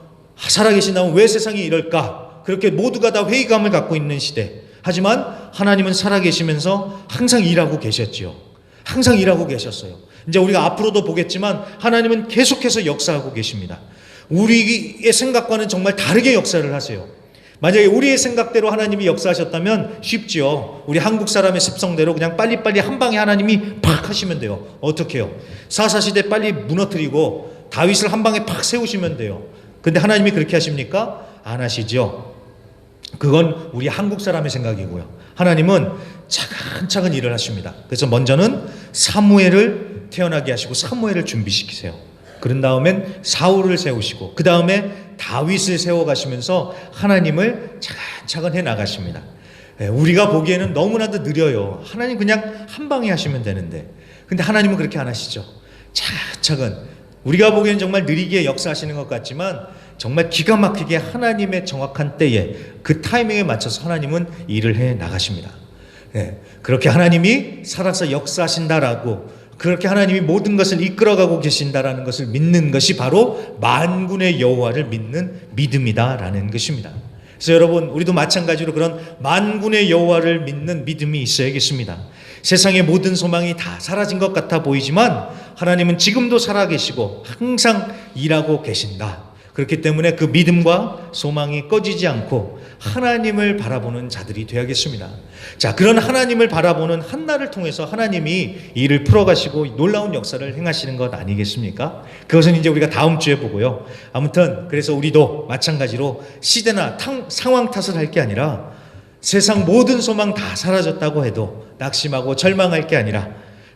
왜 세상이 이럴까? 그렇게 모두가 다 회의감을 갖고 있는 시대, 하지만 하나님은 살아계시면서 항상 일하고 계셨지요. 항상 일하고 계셨어요. 이제 우리가 앞으로도 보겠지만 하나님은 계속해서 역사하고 계십니다. 우리의 생각과는 정말 다르게 역사를 하세요. 만약에 우리의 생각대로 하나님이 역사하셨다면 쉽지요. 우리 한국 사람의 습성대로 그냥 빨리빨리 한 방에 하나님이 팍 하시면 돼요. 어떻게 해요? 사사시대 빨리 무너뜨리고 다윗을 한 방에 팍 세우시면 돼요. 근데 하나님이 그렇게 하십니까? 안 하시죠. 그건 우리 한국 사람의 생각이고요. 하나님은 차근차근 일을 하십니다. 그래서 먼저는 사무엘을 태어나게 하시고 사무엘을 준비시키세요. 그런 다음엔 사울을 세우시고 그 다음에 다윗을 세워가시면서 하나님을 차근차근 해나가십니다. 우리가 보기에는 너무나도 느려요. 하나님 그냥 한 방에 하시면 되는데, 근데 하나님은 그렇게 안 하시죠. 차근차근. 우리가 보기에는 정말 느리게 역사하시는 것 같지만 정말 기가 막히게 하나님의 정확한 때에 그 타이밍에 맞춰서 하나님은 일을 해 나가십니다. 그렇게 하나님이 살아서 역사하신다라고, 그렇게 하나님이 모든 것을 이끌어가고 계신다라는 것을 믿는 것이 바로 만군의 여호와를 믿는 믿음이다라는 것입니다. 그래서 여러분, 우리도 마찬가지로 그런 만군의 여호와를 믿는 믿음이 있어야겠습니다. 세상의 모든 소망이 다 사라진 것 같아 보이지만 하나님은 지금도 살아계시고 항상 일하고 계신다. 그렇기 때문에 그 믿음과 소망이 꺼지지 않고 하나님을 바라보는 자들이 되어야겠습니다. 자, 그런 하나님을 바라보는 한나를 통해서 하나님이 일을 풀어가시고 놀라운 역사를 행하시는 것 아니겠습니까? 그것은 이제 우리가 다음 주에 보고요. 아무튼 그래서 우리도 마찬가지로 시대나 상황 탓을 할 게 아니라 세상 모든 소망 다 사라졌다고 해도 낙심하고 절망할 게 아니라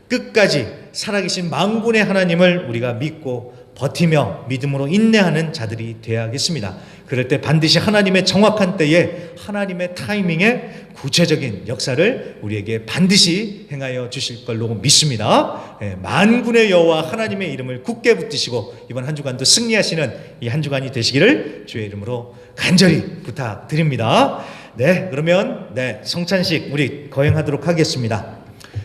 끝까지 살아계신 만군의 하나님을 우리가 믿고 버티며 믿음으로 인내하는 자들이 되어야겠습니다. 그럴 때 반드시 하나님의 정확한 때에 하나님의 타이밍에 구체적인 역사를 우리에게 반드시 행하여 주실 걸로 믿습니다. 만군의 여호와 하나님의 이름을 굳게 붙드시고 이번 한 주간도 승리하시는 이 한 주간이 되시기를 주의 이름으로 간절히 부탁드립니다. 그러면 성찬식 우리 거행하도록 하겠습니다.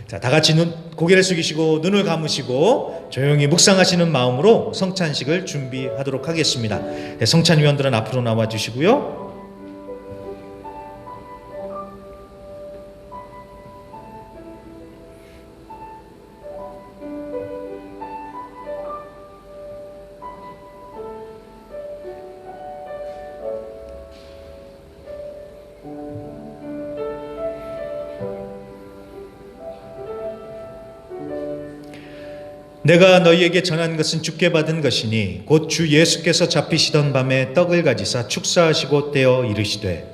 자, 다 같이 고개를 숙이시고 눈을 감으시고 조용히 묵상하시는 마음으로 성찬식을 준비하도록 하겠습니다. 성찬위원들은 앞으로 나와 주시고요. 내가 너희에게 전한 것은 주께 받은 것이니 곧 주 예수께서 잡히시던 밤에 떡을 가지사 축사하시고 떼어 이르시되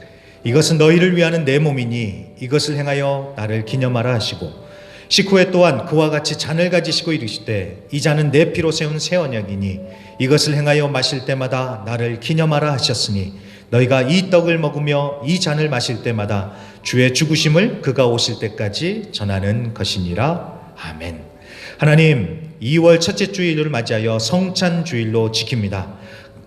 이것은 너희를 위하는 내 몸이니 이것을 행하여 나를 기념하라 하시고 식후에 또한 그와 같이 잔을 가지시고 이르시되 이 잔은 내 피로 세운 새 언약이니 이것을 행하여 마실 때마다 나를 기념하라 하셨으니 너희가 이 떡을 먹으며 이 잔을 마실 때마다 주의 죽으심을 그가 오실 때까지 전하는 것이니라. 아멘. 하나님, 2월 첫째 주일을 맞이하여 성찬 주일로 지킵니다.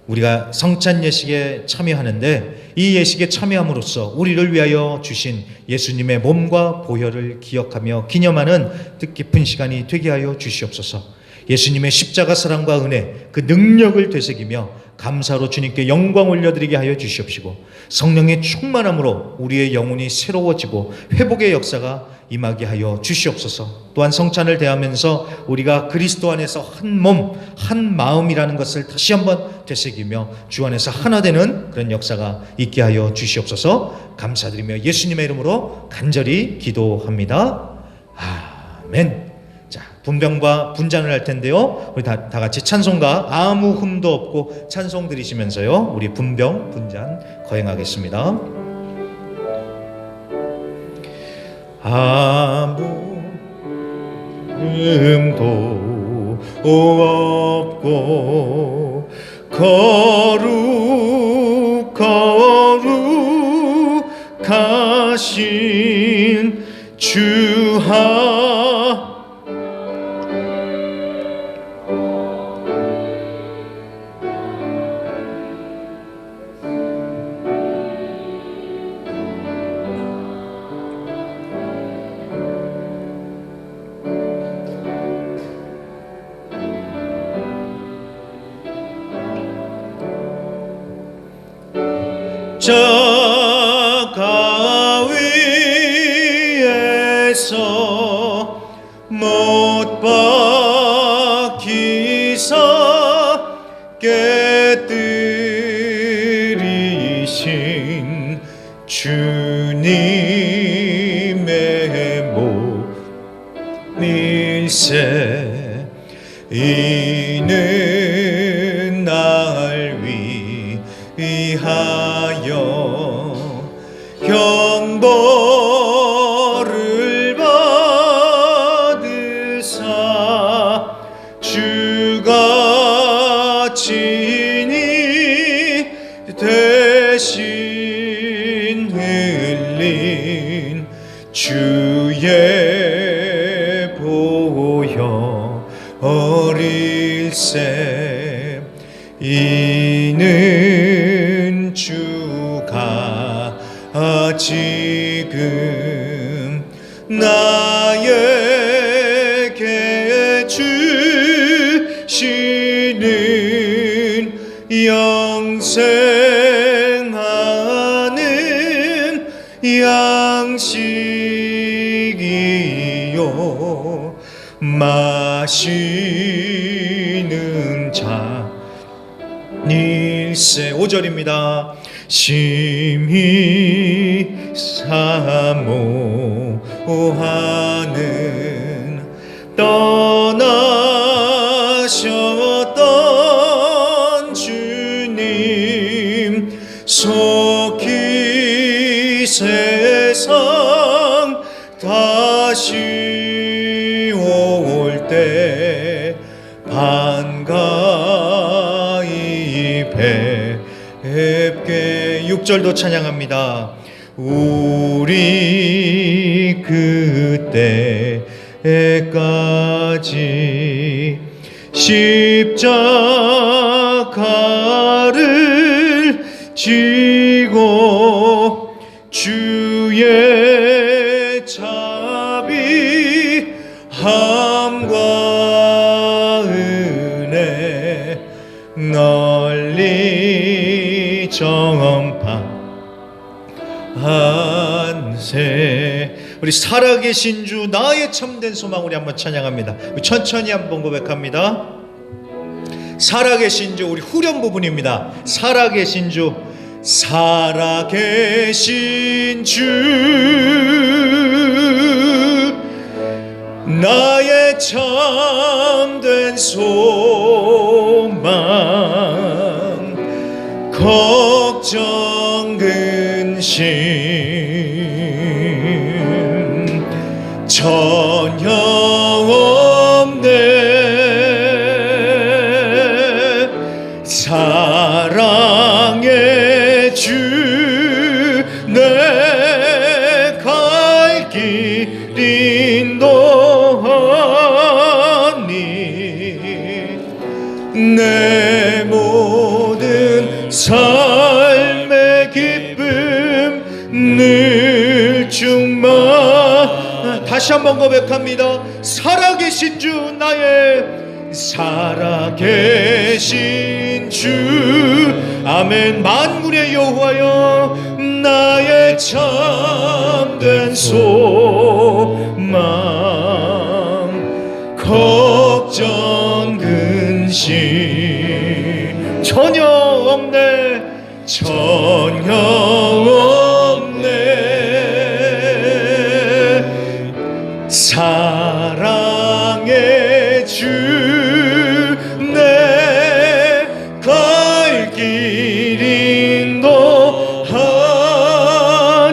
우리가 성찬 예식에 참여하는데 이 예식에 참여함으로써 우리를 위하여 주신 예수님의 몸과 보혈을 기억하며 기념하는 뜻깊은 시간이 되게 하여 주시옵소서. 예수님의 십자가 사랑과 은혜, 그 능력을 되새기며 감사로 주님께 영광 올려드리게 하여 주시옵시고 성령의 충만함으로 우리의 영혼이 새로워지고 회복의 역사가 임하게 하여 주시옵소서. 또한 성찬을 대하면서 우리가 그리스도 안에서 한 몸, 한 마음이라는 것을 다시 한번 되새기며 주 안에서 하나 되는 그런 역사가 있게 하여 주시옵소서. 감사드리며 예수님의 이름으로 간절히 기도합니다. 아멘. 자, 분병과 분잔을 할 텐데요. 우리 다 같이 찬송가 아무 흠도 없고 찬송 드리시면서요. 우리 분병, 분잔 거행하겠습니다. 아무 흠도 없고 거룩하신 주하 저가 위에서 못 박히사 깨뜨리신 주님의 몸일세 이는 날 위하여 형벌을 받으사 주가 친히 대신 흘린 주의 보혈일세 이는 주가 지금 나에게 주시는 영생하는 양식이요 마시는 자 일세 5절입니다. 심히 사모하는 떠나셨던 주님 속히 세상 다시 올 때 반가이 뵙게 6절도 찬양합니다. 우리 그때까지 십자가를 지고 주의 자비함과 은혜 널리 전파한세. 우리 살아계신 주 나의 참된 소망 우리 한번 찬양합니다. 우리 천천히 한번 고백합니다. 살아계신 주 우리 후렴 부분입니다. 살아계신 주 살아계신 계신 주 나의 참된 소망 걱정 근심 전혀 없네 사랑의 주 내 갈 길 인도하니 내 모든 삶의 기쁨 늘 충만 다시 한번 고백합니다. 살아계신 주 나의 살아계신 주 아멘 만군의 여호와여 나의 참된 소망 걱정 근심 전혀 없네 전혀 없네 사랑의 주 내 갈 길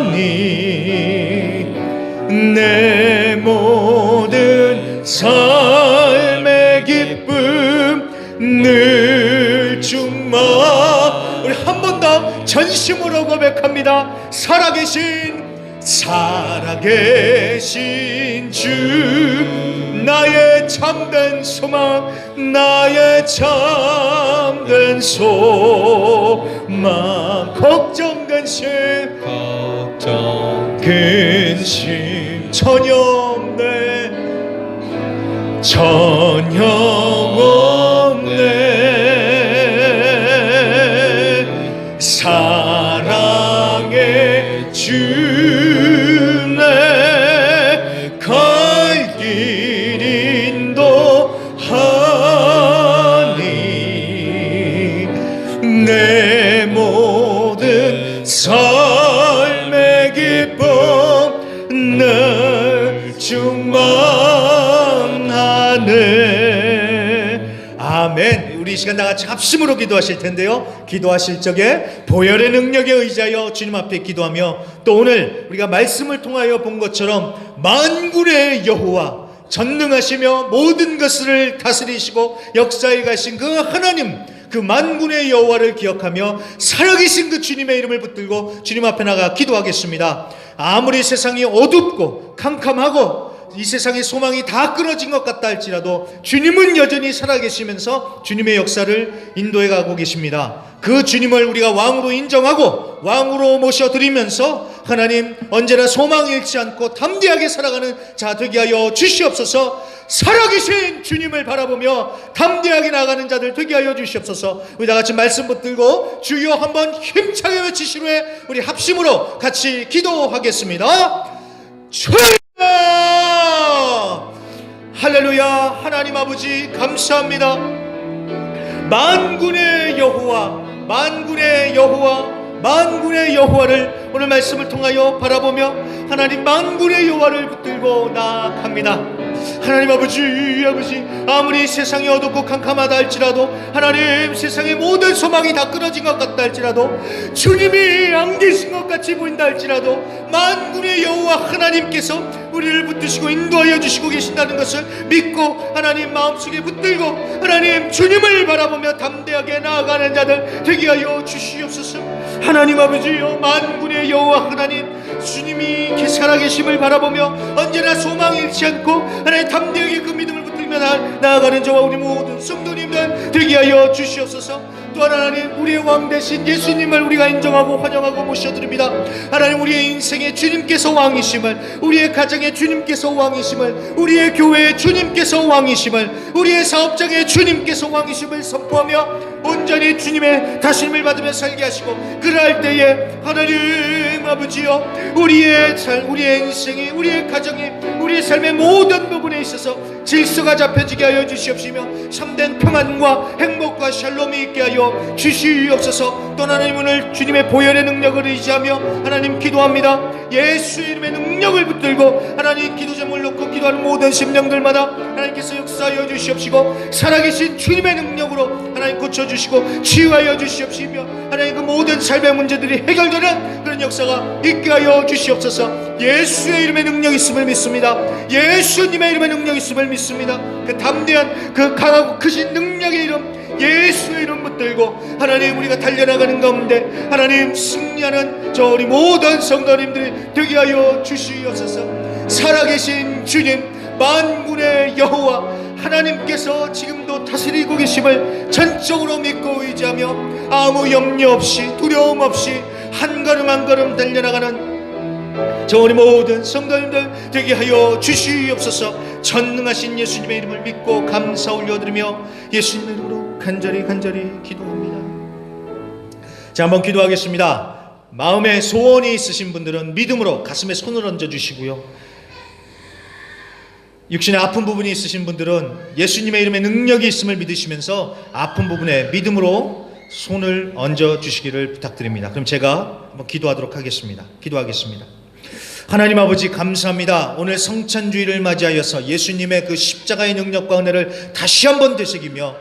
인도하니 내 모든 삶의 기쁨 늘 충만 우리 한 번 더 전심으로 고백합니다. 살아계신 주 나의 참된 소망 나의 참된 소망 걱정 근심 전혀 없네 전혀 없네 사랑의 주 내 갈 길 인도하니 내 모든 삶의 기쁨 늘 충만하네 아멘. 우리 이 시간 다같이 합심으로 기도하실 텐데요 기도하실 적에 보혈의 능력에 의지하여 주님 앞에 기도하며 또 오늘 우리가 말씀을 통하여 본 것처럼 만군의 여호와 전능하시며 모든 것을 다스리시고 역사에 가신 그 하나님 그 만군의 여호와를 기억하며 살아계신 그 주님의 이름을 붙들고 주님 앞에 나가 기도하겠습니다. 아무리 세상이 어둡고 캄캄하고 이 세상의 소망이 다 끊어진 것 같다 할지라도 주님은 여전히 살아계시면서 주님의 역사를 인도해 가고 계십니다. 그 주님을 우리가 왕으로 인정하고 왕으로 모셔드리면서 하나님 언제나 소망 잃지 않고 담대하게 살아가는 자 되게 하여 주시옵소서. 살아계신 주님을 바라보며 담대하게 나가는 자들 되게 하여 주시옵소서. 우리 다같이 말씀 붙들고 주여 한번 힘차게 외치신 후에 우리 합심으로 같이 기도하겠습니다. 주여 할렐루야. 하나님 아버지 감사합니다. 만군의 여호와 만군의 여호와 만군의 여호와를 오늘 말씀을 통하여 바라보며 하나님 만군의 여호와를 붙들고 나아갑니다. 하나님 아버지 아무리 세상이 어둡고 캄캄하다 할지라도 하나님 세상의 모든 소망이 다 끊어진 것 같다 할지라도 주님이 안 계신 것 같이 보인다 할지라도 만군의 여호와 하나님께서 우리를 붙드시고 인도하여 주시고 계신다는 것을 믿고 하나님 마음속에 붙들고 하나님 주님을 바라보며 담대하게 나아가는 자들 되게 하여 주시옵소서. 하나님 아버지여 만군의 여호와 하나님 주님이 살아계심을 바라보며 언제나 소망 잃지 않고 하나님 담대하게 그 믿음을 붙들며 나아가는 저와 우리 모든 성도님들 되게 하여 주시옵소서. 또한 하나님 우리의 왕 대신 예수님을 우리가 인정하고 환영하고 모셔드립니다. 하나님 우리의 인생에 주님께서 왕이심을 우리의 가정에 주님께서 왕이심을 우리의 교회에 주님께서 왕이심을 우리의 사업장에 주님께서 왕이심을 선포하며 온전히 주님의 다스림을 받으며 살게 하시고, 그럴 때에 하나님 아버지여, 우리의 우리의 인생이, 우리의 가정이, 우리의 삶의 모든 부분에 있어서 질서가 잡혀지게 하여 주시옵시며, 참된 평안과 행복과 샬롬이 있게 하여 주시옵소서. 또 하나님, 오늘 주님의 보혈의 능력을 의지하며 하나님 기도합니다. 예수의 이름의 능력을 붙들고 하나님 기도 제목을 놓고 기도하는 모든 심령들마다 하나님께서 역사하여 주시옵시고, 살아계신 주님의 능력으로 하나님 고쳐주시고 치유하여 주시옵시며, 하나님 그 모든 삶의 문제들이 해결되는 그런 역사가 있게 하여 주시옵소서. 예수의 이름의 능력이 있음을 믿습니다. 예수님의 이름의 능력이 있음을 믿습니다. 그 담대한, 그 강하고 크신 능력의 이름, 예수의 이름 붙들고 하나님 우리가 달려나가는 가운데 하나님 승리하는 저 우리 모든 성도님들이 되게 하여 주시옵소서. 살아계신 주님, 만군의 여호와 하나님께서 지금도 다스리고 계심을 전적으로 믿고 의지하며 아무 염려 없이 두려움 없이 한 걸음 한 걸음 달려나가는 저 우리 모든 성도님들 되게 하여 주시옵소서. 전능하신 예수님의 이름을 믿고 감사 올려드리며 예수님의 이름으로 간절히 기도합니다. 자, 한번 기도하겠습니다. 마음에 소원이 있으신 분들은 믿음으로 가슴에 손을 얹어 주시고요, 육신의 아픈 부분이 있으신 분들은 예수님의 이름에 능력이 있음을 믿으시면서 아픈 부분에 믿음으로 손을 얹어 주시기를 부탁드립니다. 그럼 제가 한번 기도하도록 하겠습니다. 기도하겠습니다. 하나님 아버지, 감사합니다. 오늘 성찬주의를 맞이하여서 예수님의 그 십자가의 능력과 은혜를 다시 한번 되새기며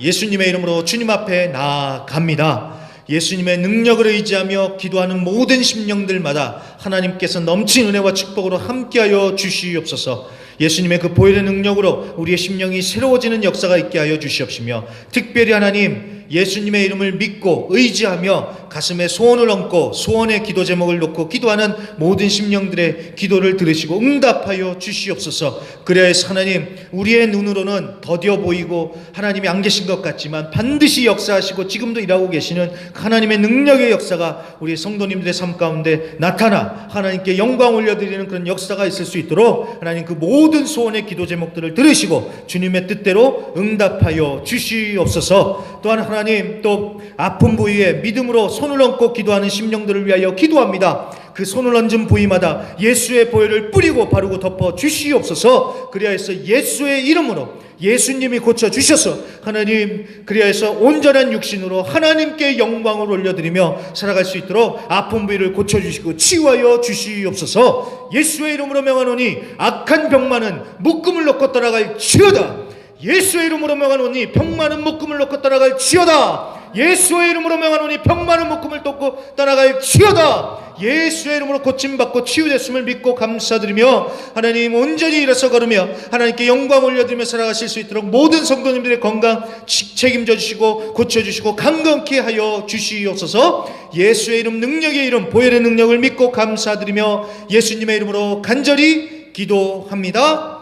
예수님의 이름으로 주님 앞에 나아갑니다. 예수님의 능력을 의지하며 기도하는 모든 심령들마다 하나님께서 넘친 은혜와 축복으로 함께하여 주시옵소서. 예수님의 그 보혈의 능력으로 우리의 심령이 새로워지는 역사가 있게 하여 주시옵시며, 특별히 하나님 예수님의 이름을 믿고 의지하며 가슴에 소원을 얹고 소원의 기도 제목을 놓고 기도하는 모든 심령들의 기도를 들으시고 응답하여 주시옵소서. 그래서 하나님, 우리의 눈으로는 더디어 보이고 하나님이 안 계신 것 같지만 반드시 역사하시고 지금도 일하고 계시는 하나님의 능력의 역사가 우리 성도님들의 삶 가운데 나타나 하나님께 영광 올려드리는 그런 역사가 있을 수 있도록 하나님 그 모든 소원의 기도 제목들을 들으시고 주님의 뜻대로 응답하여 주시옵소서. 또한 하나님, 또 아픈 부위에 믿음으로 손을 얹고 기도하는 심령들을 위하여 기도합니다. 그 손을 얹은 부위마다 예수의 보혈을 뿌리고 바르고 덮어 주시옵소서. 그리하여서 예수의 이름으로 예수님이 고쳐주셔서 하나님, 그리하여서 온전한 육신으로 하나님께 영광을 올려드리며 살아갈 수 있도록 아픈 부위를 고쳐주시고 치유하여 주시옵소서. 예수의 이름으로 명하노니 악한 병만은 묶음을 놓고 떠나갈 지어다. 예수의 이름으로 명하노니 병 많은 묶음을 놓고 떠나갈 지어다. 예수의 이름으로 명하노니 병 많은 묶음을 놓고 떠나갈 지어다. 예수의 이름으로 고침받고 치유됐음을 믿고 감사드리며 하나님 온전히 일어서 걸으며 하나님께 영광 올려드리며 살아가실 수 있도록 모든 성도님들의 건강 책임져 주시고 고쳐주시고 강건케 하여 주시옵소서. 예수의 이름, 능력의 이름, 보혈의 능력을 믿고 감사드리며 예수님의 이름으로 간절히 기도합니다.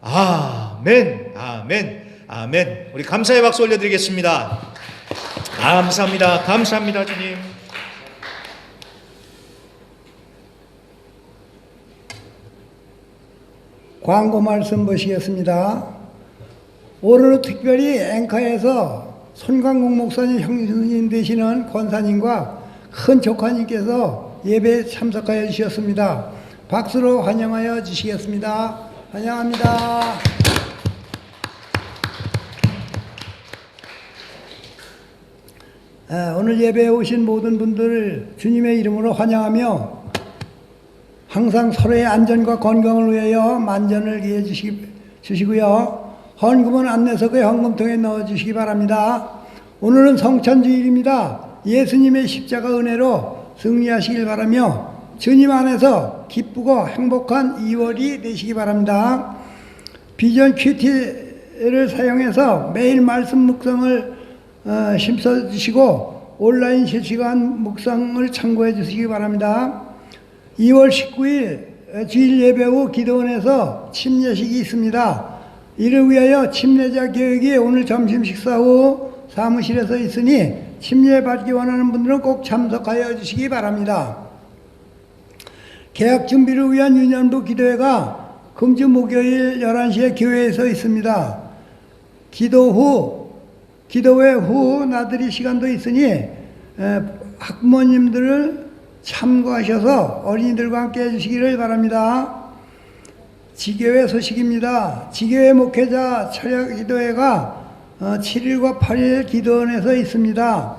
아멘, 아멘, 아멘. 우리 감사의 박수 올려드리겠습니다. 감사합니다. 감사합니다, 주님. 광고 말씀 보시겠습니다. 오늘 특별히 앵커에서 손강국 목사님 형님 되시는 권사님과 큰 조카님께서 예배에 참석하여 주셨습니다. 박수로 환영하여 주시겠습니다. 환영합니다. 오늘 예배에 오신 모든 분들을 주님의 이름으로 환영하며 항상 서로의 안전과 건강을 위하여 만전을 기해 주시고요. 헌금은 안내석의 헌금통에 넣어주시기 바랍니다. 오늘은 성찬주일입니다. 예수님의 십자가 은혜로 승리하시길 바라며 주님 안에서 기쁘고 행복한 2월이 되시기 바랍니다. 비전 큐티를 사용해서 매일 말씀 묵상을 심사주시고 온라인 실시간 묵상을 참고해 주시기 바랍니다. 2월 19일 주일 예배 후 기도원에서 침례식이 있습니다. 이를 위하여 침례자 교육이 오늘 점심 식사 후 사무실에서 있으니 침례 받기 원하는 분들은 꼭 참석하여 주시기 바랍니다. 개학 준비를 위한 유년부 기도회가 금주 목요일 11시에 교회에서 있습니다. 기도 후 기도회 후 나들이 시간도 있으니 학부모님들을 참고하셔서 어린이들과 함께 해주시기를 바랍니다. 지교회 소식입니다. 지교회 목회자 철야 기도회가 7일과 8일 기도원에서 있습니다.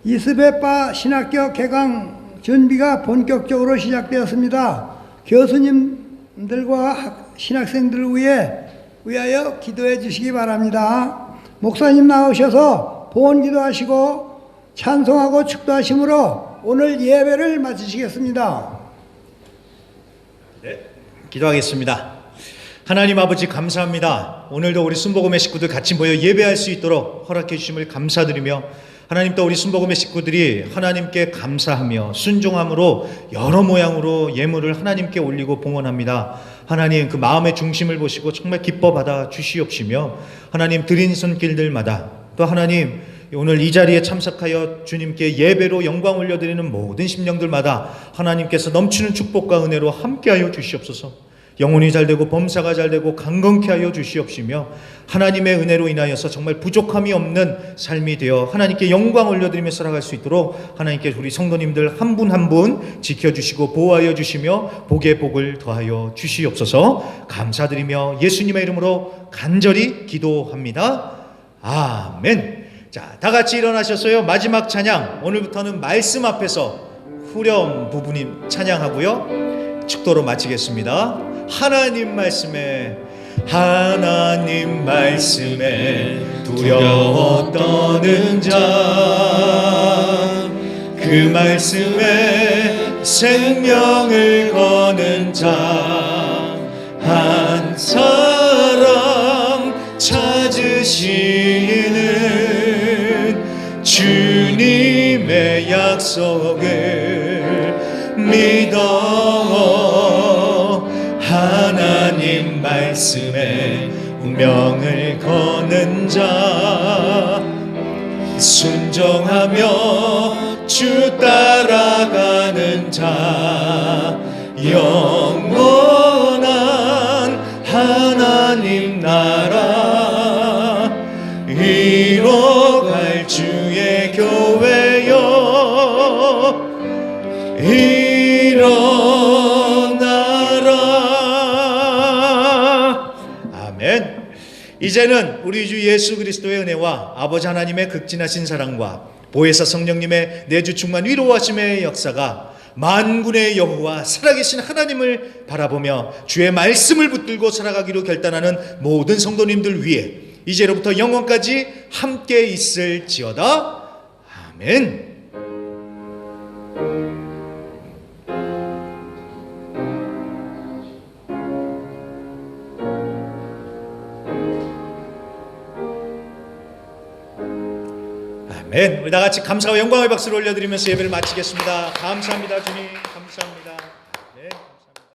이스베파 신학교 개강 준비가 본격적으로 시작되었습니다. 교수님들과 신학생들을 위하여 기도해 주시기 바랍니다. 목사님 나오셔서 보온 기도하시고 찬송하고 축도하심으로 오늘 예배를 마치시겠습니다. 네, 기도하겠습니다. 하나님 아버지 감사합니다. 오늘도 우리 순복음의 식구들 같이 모여 예배할 수 있도록 허락해 주심을 감사드리며 하나님 또 우리 순복음의 식구들이 하나님께 감사하며 순종함으로 여러 모양으로 예물을 하나님께 올리고 봉헌합니다. 하나님 그 마음의 중심을 보시고 정말 기뻐 받아 주시옵시며 하나님 드린 손길들마다 또 하나님 오늘 이 자리에 참석하여 주님께 예배로 영광 올려드리는 모든 심령들마다 하나님께서 넘치는 축복과 은혜로 함께하여 주시옵소서. 영혼이 잘되고 범사가 잘되고 강건케 하여 주시옵시며 하나님의 은혜로 인하여서 정말 부족함이 없는 삶이 되어 하나님께 영광 올려드리며 살아갈 수 있도록 하나님께 우리 성도님들 한 분 한 분 지켜주시고 보호하여 주시며 복에 복을 더하여 주시옵소서. 감사드리며 예수님의 이름으로 간절히 기도합니다. 아멘. 자, 다 같이 일어나셨어요. 마지막 찬양, 오늘부터는 말씀 앞에서 후렴 부분이 찬양하고요 축도로 마치겠습니다. 하나님 말씀에 두려워 떠는 자, 그 말씀에 생명을 거는 자, 한 사람 찾으시는 주님의 약속을 믿어 하나님 말씀에 운명을 거는 자, 순종하며 주 따라가는 자, 영원한 하나님 나라 이뤄갈 주의 교회여 일어나라. 아멘. 이제는 우리 주 예수 그리스도의 은혜와 아버지 하나님의 극진하신 사랑과 보혜사 성령님의 내주 충만 위로하심의 역사가 만군의 여호와 살아계신 하나님을 바라보며 주의 말씀을 붙들고 살아가기로 결단하는 모든 성도님들 위해 이제로부터 영원까지 함께 있을지어다. 아멘. 아멘. 우리 다 같이 감사와 영광의 박수를 올려드리면서 예배를 마치겠습니다. 감사합니다, 주님. 감사합니다. 네, 감사합니다.